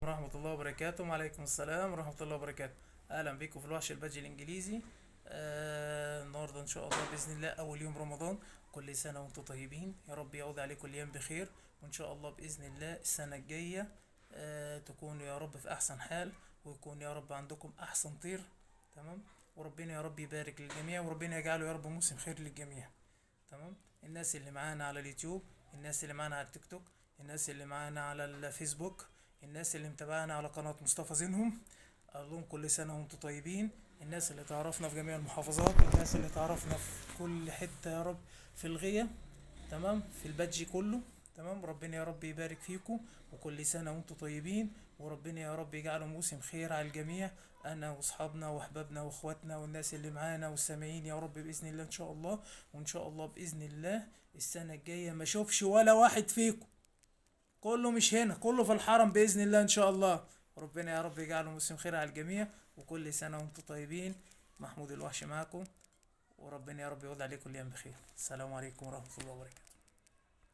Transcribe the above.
ورحمة الله وبركاته. وعليكم السلام ورحمة الله وبركاته. أهلا بيكم في الوحش البادج الإنجليزي. النهاردة إن شاء الله بإذن الله أول يوم رمضان. كل سنة وأنتم طيبين، يا رب يعود عليكم الأيام بخير، وإن شاء الله بإذن الله السنة الجاية تكونوا يا رب في أحسن حال، ويكون يا رب عندكم أحسن طير. تمام. وربنا يا رب يبارك للجميع، وربنا يجعله يا رب موسم خير للجميع. تمام. الناس اللي معانا على اليوتيوب، الناس اللي معانا على التيك توك، الناس اللي معانا على الفيسبوك، الناس اللي متابعانا على قناة مصطفى زينهم، أقول لهم كل سنة وانتم طيبين. الناس اللي تعرفنا في جميع المحافظات، والناس اللي تعرفنا في كل حتة يا رب في الغية. تمام. في البادج كله. تمام. ربنا يا رب يبارك فيكم، وكل سنة وانتم طيبين، وربنا يا رب يجعله موسم خير على الجميع، انا واصحابنا واحبابنا واخواتنا والناس اللي معانا والسامعين يا رب باذن الله ان شاء الله. وان شاء الله باذن الله السنة الجاية ما اشوفش ولا واحد فيكم، كله مش هنا، كله في الحرم بإذن الله إن شاء الله. ربنا يا رب يجعله موسم خير على الجميع، وكل سنة وانتم طيبين. محمود الوحش معاكم، وربنا يا رب يعود عليكم الأيام بخير. السلام عليكم ورحمة الله وبركاته.